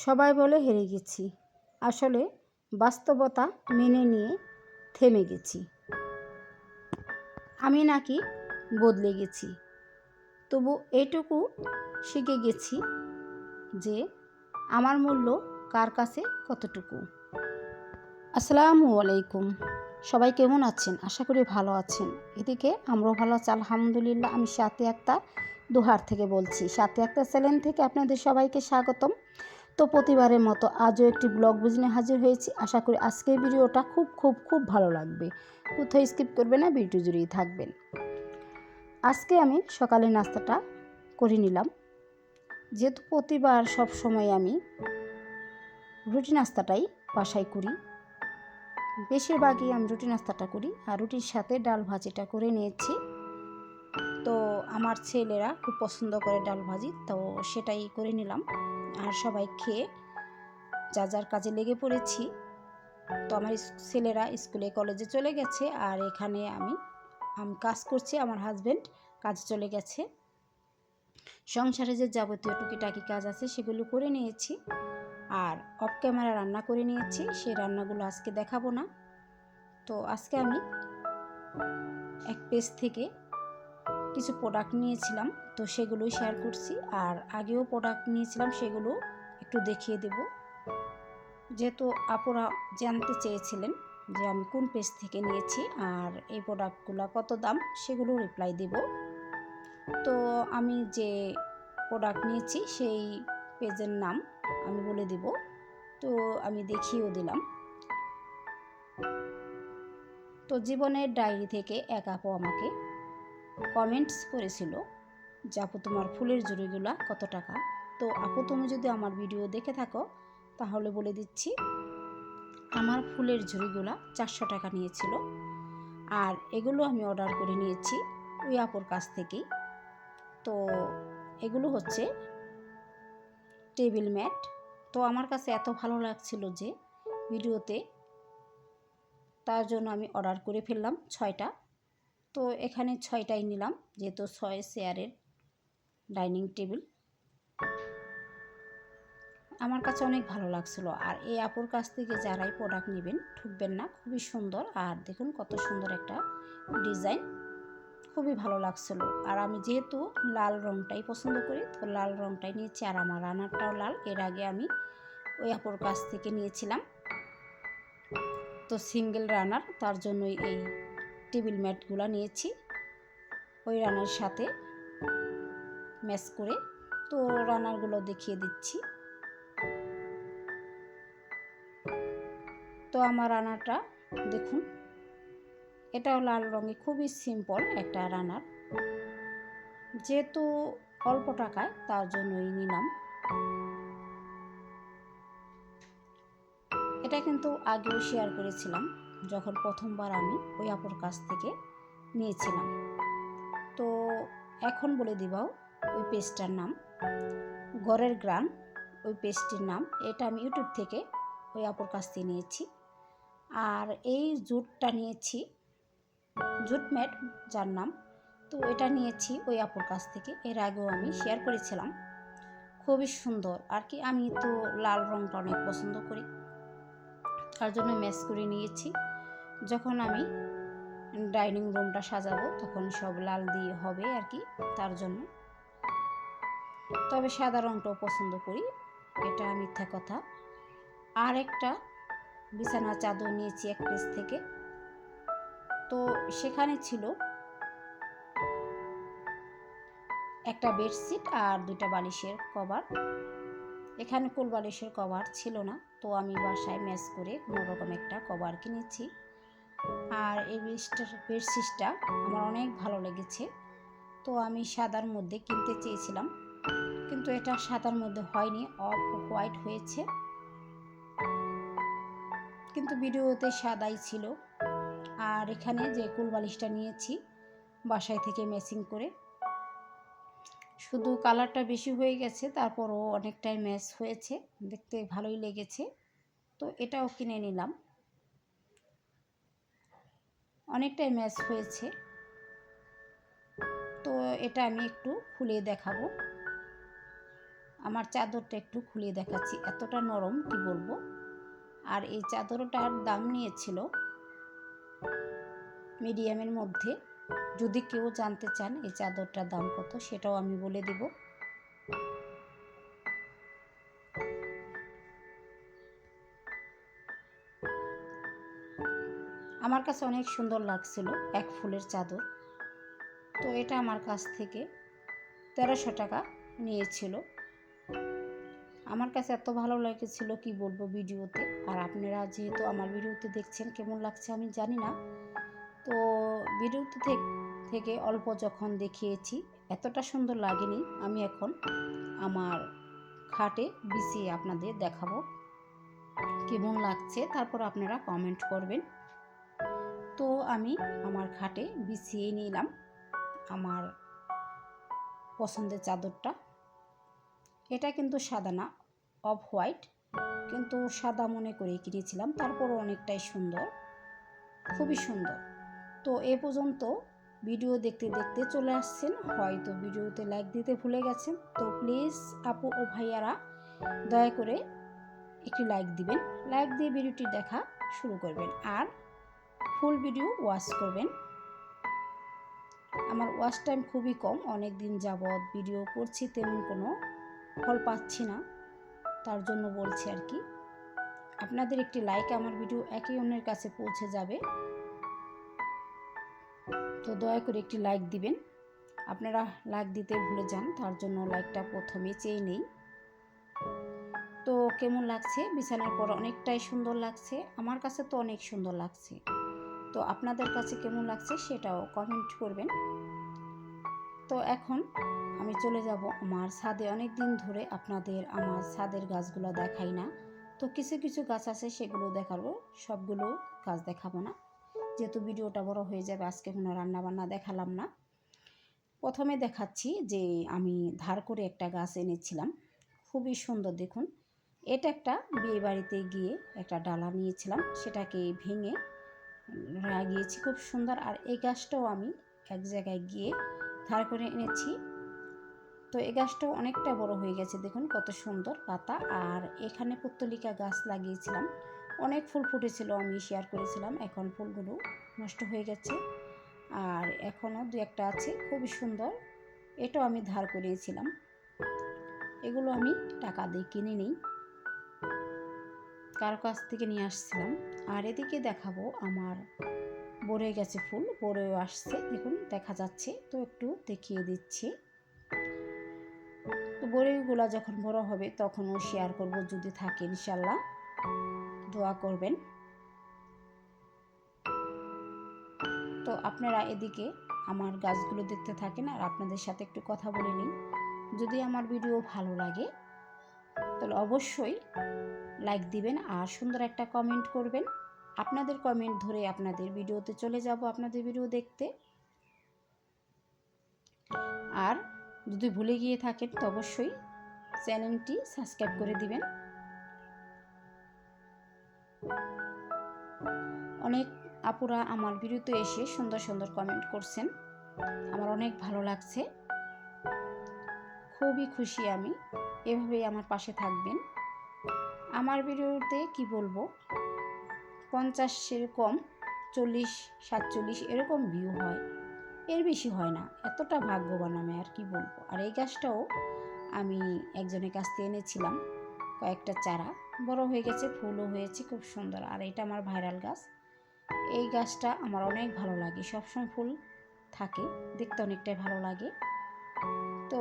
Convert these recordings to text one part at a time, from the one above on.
সবাই বলে হেরে গেছি, আসলে বাস্তবতা মেনে নিয়ে থেমে গেছি। আমি নাকি বদলে গেছি, তবু এইটুকু শিখে গেছি যে আমার মূল্য কার কাছে কতটুকু। আসসালামু আলাইকুম, সবাই কেমন আছেন? আশা করি ভালো আছেন। এদিকে আমরাও ভালো আছি আলহামদুলিল্লাহ। আমি সাথী আক্তার দোহার থেকে বলছি। সাথী আক্তার চ্যানেল থেকে আপনাদের সবাইকে স্বাগতম। তো প্রতিবারের মতো আজও একটি ব্লগ বুঝিয়ে হাজির হয়েছি। আশা করি আজকের ভিডিওটা খুব ভালো লাগবে। কোথাও স্কিপ করবেন না, ভিডিও জুড়েই থাকবেন। আজকে আমি সকালে নাস্তাটা করে নিলাম। যেহেতু প্রতিবার সব সময় আমি রুটি নাস্তাটাই বাসায় করি, বেশিরভাগই আমি রুটি নাস্তাটা করি। আর রুটির সাথে ডাল ভাজিটা করে নিয়েছি। তো আমার ছেলেরা খুব পছন্দ করে ডাল ভাজি, তো সেটাই করে নিলাম। আর সবাই খেয়ে যা যার কাজে লেগে পড়েছি। তো আমার ছেলেরা স্কুলে কলেজে চলে গেছে, আর এখানে আমি কাজ করছি। আমার হাজব্যান্ড কাজে চলে গেছে। সংসারে যে যাবতীয় টুকিটাকি কাজ আছে সেগুলো করে নিয়েছি, আর অফ ক্যামেরা রান্না করে নিয়েছি। সেই রান্নাগুলো আজকে দেখাবো না। তো আজকে আমি এক পেজ থেকে কিছু প্রোডাক্ট নিয়েছিলাম, তো সেগুলোই শেয়ার করছি। আর আগেও প্রোডাক্ট নিয়েছিলাম, সেগুলো একটু দেখিয়ে দেব। যেহেতু আপুরা জানতে চেয়েছিলেন যে আমি কোন পেজ থেকে নিয়েছি আর এই প্রোডাক্টগুলো কত দাম, সেগুলো রিপ্লাই দেব। তো আমি যে প্রোডাক্ট নিয়েছি সেই পেজের নাম আমি বলে দেব। তো আমি দেখিয়েও দিলাম। তো জীবনের ডায়েরি থেকে এক আপু আমাকে কমেন্টস করেছিল যে আপু তোমার ফুলের জুড়িগুলা কত টাকা। তো আপু তুমি যদি আমার ভিডিও দেখে থাকো তাহলে বলে দিচ্ছি, আমার ফুলের ঝুড়িগুলা 400 টাকা নিয়েছিল। আর এগুলো আমি অর্ডার করে নিয়েছি ওই আপুর কাছ থেকেই। তো এগুলো হচ্ছে টেবিল ম্যাট। তো আমার কাছে এত ভালো লাগছিল যে ভিডিওতে, তার জন্য আমি অর্ডার করে ফেললাম 6টা। তো এখানে 6টাই নিলাম, যেহেতু 6 চেয়ারের ডাইনিং টেবিল। আমার কাছে অনেক ভালো লাগছিল। আর এই আপুর কাছ থেকে যারাই প্রোডাক্ট নেবেন ঠকবেন না, খুবই সুন্দর। আর দেখুন কত সুন্দর একটা ডিজাইন, খুবই ভালো লাগছিল। আর আমি যেহেতু লাল রংটাই পছন্দ করি, তো লাল রংটাই নিয়েছি। আর আমার রানারটাও লাল, এর আগে আমি ওই আপুর কাছ থেকে নিয়েছিলাম। তো সিঙ্গেল রানার, তার জন্যই এই টেবিল ম্যাটগুলো নিয়েছি ওই রানার সাথে ম্যাচ করে। তো রানারগুলো দেখিয়ে দিচ্ছি। তো আমার রানারটা দেখুন, এটাও লাল রঙে, খুবই সিম্পল একটা রানার। যেহেতু অল্প টাকায় তার জন্যই নিলাম। এটা কিন্তু আগেও শেয়ার করেছিলাম যখন প্রথমবার আমি ওই আপুর কাছ থেকে নিয়েছিলাম। তো এখন বলে দিবাও ওই পেজটার নাম, ঘরের গ্রাম ওই পেজটির নাম। এটা আমি ইউটিউব থেকে ওই আপুর কাছ থেকে নিয়েছি। আর এই জুটটা নিয়েছি, জুট ম্যাট যার নাম, তো এটা নিয়েছি ওই আপুর কাছ থেকে। এর আগেও আমি শেয়ার করেছিলাম। খুবই সুন্দর আর কি। আমি তো লাল রংটা অনেক পছন্দ করি, তার জন্য ম্যাচ করে নিয়েছি। যখন আমি ডাইনিং রুমটা সাজাবো তখন সব লাল দিয়ে হবে আর কি, তার জন্য। তবে সাদা রংটাও পছন্দ করি, এটা মিথ্যা কথা। আর একটা বিছানা চাদর নিয়েছি এক পেজ থেকে। তো সেখানে ছিল একটা বেডশিট আর 2টা বালিশের কভার। এখানে কোল বালিশের কভার ছিল না, তো আমি বাসায় ম্যাচ করে কোনোরকম একটা কভার কিনেছি। আর এই বেডশিটটা আমার অনেক ভালো লেগেছে। তো আমি সাদার মধ্যে কিনতে চেয়েছিলাম, কিন্তু এটা সাদার মধ্যে হয়নি, অফ হোয়াইট হয়েছে। কিন্তু ভিডিওতে সাদাই ছিল। আর এখানে যে কোল বালিশটা নিয়েছি বাসায় থেকে ম্যাচিং করে, শুধু কালারটা বেশি হয়ে গেছে, তারপরও অনেকটাই ম্যাচ হয়েছে, দেখতে ভালোই লেগেছে। তো এটাও কিনে নিলাম, অনেকটাই ম্যাচ হয়েছে। তো এটা আমি একটু খুলে দেখাবো। আমার চাদরটা একটু খুলিয়ে দেখাচ্ছি, এতটা নরম কি বলবো। আর এই চাদরটার দাম নিয়েছিল মিডিয়ামের মধ্যে। যদি কেউ জানতে চান এই চাদরটার দাম কত, সেটাও আমি বলে দেব। আমার কাছে অনেক সুন্দর লাগছিল, এক ফুলের চাদর। তো এটা আমার কাছ থেকে 1300 টাকা নিয়েছিল। আমার কাছে এত ভালো লেগেছিল কি বলবো ভিডিওতে। আর আপনারা যেহেতু আমার ভিডিওতে দেখছেন, কেমন লাগছে আমি জানি না। তো ভিডিওতে থেকে অল্প যখন দেখিয়েছি, এতটা সুন্দর লাগেনি। আমি এখন আমার খাটে বিছিয়ে আপনাদের দেখাবো কেমন লাগছে, তারপর আপনারা কমেন্ট করবেন। তো আমি আমার খাটে বিছিয়ে নিলাম আমার পছন্দের চাদরটা। এটা কিন্তু সাদা না, অফ হোয়াইট, কিন্তু সাদা মনে করে কিনেছিলাম, তারপরও অনেকটাই সুন্দর, খুবই সুন্দর। তো এ পর্যন্ত ভিডিও দেখতে দেখতে চলে আসছেন, হয়তো ভিডিওতে লাইক দিতে ভুলে গেছেন। তো প্লিজ আপু ও ভাইয়ারা দয়া করে একটি লাইক দিবেন, লাইক দিয়ে ভিডিওটি দেখা শুরু করবেন আর ফুল ভিডিও ওয়াচ করবেন। আমার ওয়াচ টাইম খুবই কম, অনেক দিন যাবৎ ভিডিও করছি, তেমন কোনো ফল পাচ্ছি না, তার জন্য বলছি আর কি। আপনাদের একটি লাইক আমার ভিডিও একে অন্যের কাছে পৌঁছে যাবে। তো দয়া করে একটি লাইক দিবেন। আপনারা লাইক দিতে ভুলে যান, তার জন্য লাইকটা প্রথমে চেয়ে নেই। তো কেমন লাগছে, বিছানার পর অনেকটাই সুন্দর লাগছে, আমার কাছে তো অনেক সুন্দর লাগছে। তো আপনাদের কাছে কেমন লাগছে সেটাও কমেন্ট করবেন। তো এখন আমি চলে যাব আমার ছাদে। অনেক দিন ধরে আপনাদের আমার ছাদের গাছগুলো দেখাই না। তো কিছু কিছু গাছ আছে সেগুলো দেখাবো, সবগুলো গাছ দেখাবো না, যেহেতু ভিডিওটা বড় হয়ে যাবে। আজকে কোনো রান্নাবান্না দেখালাম না। প্রথমে দেখাচ্ছি যে আমি ধার করে একটা গাছ এনেছিলাম, খুবই সুন্দর। দেখুন, এটা একটা বিয়ে বাড়িতে গিয়ে একটা ডালা নিয়েছিলাম, সেটাকে ভেঙে লাগিয়েছি, খুব সুন্দর। আর এই গাছটাও আমি এক জায়গায় গিয়ে ধার করে এনেছি। তো এই গাছটাও অনেকটা বড় হয়ে গেছে, দেখুন কত সুন্দর পাতা। আর এখানে পত্তলিকা গাছ লাগিয়েছিলাম, অনেক ফুল ফুটেছিল, আমি শেয়ার করেছিলাম। এখন ফুলগুলো নষ্ট হয়ে গেছে, আর এখনও দু একটা আছে, খুবই সুন্দর। এটাও আমি ধার করিয়েছিলাম, এগুলো আমি টাকা দিয়ে কিনে নিই, কারো কাছ থেকে নিয়ে আসছিলাম। আর এদিকে দেখাবো আমার বড়ে গেছে ফুল, বড়েও আসছে, দেখুন দেখা যাচ্ছে। তো একটু দেখিয়ে দিচ্ছি। তো বড়িগুলা যখন বড় হবে তখনও শেয়ার করব, যদি থাকে ইনশাল্লাহ। দোয়া করবেন। তো আপনারা এদিকে আমার গাছগুলো দেখতে থাকেন, আর আপনাদের সাথে একটু কথা বলে নিই। যদি আমার ভিডিও ভালো লাগে তাহলে অবশ্যই লাইক দিবেন আর সুন্দর একটা কমেন্ট করবেন। আপনাদের কমেন্ট ধরে আপনাদের ভিডিওতে চলে যাব, আপনাদের ভিডিও দেখতে। আর যদি ভুলে গিয়ে থাকেন তো অবশ্যই চ্যানেলটি সাবস্ক্রাইব করে দিবেন। অনেক আপুরা আমার ভিডিওতে এসে সুন্দর সুন্দর কমেন্ট করছেন, আমার অনেক ভালো লাগছে, খুবই খুশি আমি। এভাবেই আমার পাশে থাকবেন। আমার ভিডিওতে কি বলবো, 50-এর কম, 40-47 এরকম ভিউ হয়, এর বেশি হয় না। এতটা ভাগ্যবান আমি, আর কি বলবো। আর এই গাছটাও আমি একজনের কাছ থেকে এনেছিলাম, কয়েকটা চারা বড় হয়ে গেছে, ফুলও হয়েছে, খুব সুন্দর। আর এটা আমার ভাইরাল গাছ, এই গাছটা আমার অনেক ভালো লাগে, সবসময় ফুল থাকে, দেখতে অনেকটাই ভালো লাগে। তো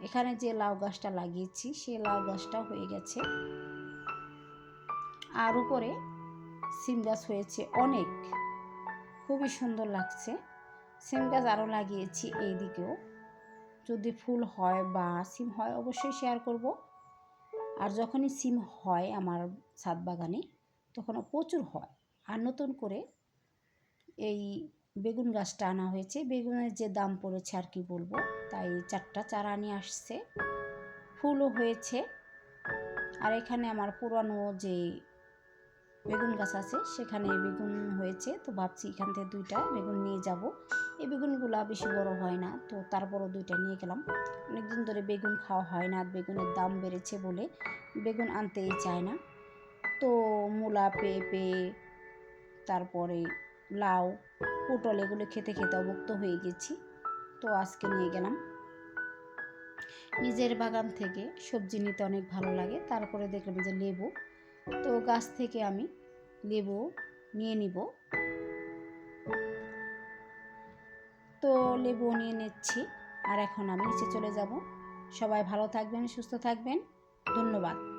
এখানে যে লাউ গাছটা লাগিয়েছি সেই লাউ গাছটা হয়ে গেছে। আর উপরে সিম গাছ হয়েছে অনেক, খুবই সুন্দর লাগছে। সিম গাছ আরও লাগিয়েছি এই দিকেও, যদি ফুল হয় বা সিম হয় অবশ্যই শেয়ার করব। আর যখনই সিম হয় আমার ছাদ বাগানে তখন প্রচুর হয়। আর নতুন করে এই বেগুন গাছটা আনা হয়েছে, বেগুনের যে দাম পড়েছে আর কি বলবো, তাই 4টা চারা নিয়ে আসছে, ফুলও হয়েছে। আর এখানে আমার পুরানো যে বেগুন গাছ আছে সেখানে বেগুন হয়েছে, তো ভাবছি এখান থেকে 2টা বেগুন নিয়ে যাব, এই বেগুনগুলো বেশি বড় হয় না, তো তারপরও 2টা নিয়ে গেলাম। অনেকদিন ধরে বেগুন খাওয়া হয় না, বেগুনের দাম বেড়েছে বলে বেগুন আনতেই চায় না। তো মূলা, পেঁপে, তারপরে লাউ, পটল এগুলো খেতে খেতে অভুক্ত হয়ে গেছি। তো আজকে নিয়ে গেলাম। নিজের বাগান থেকে সবজি নিতে অনেক ভালো লাগে। তারপরে দেখলাম যে লেবু, তো গাছ থেকে আমি লেবু নিয়ে নিব। তো লেবু নিয়ে নিচ্ছি, আর এখন আমি নিচে চলে যাব। সবাই ভালো থাকবেন, সুস্থ থাকবেন। ধন্যবাদ।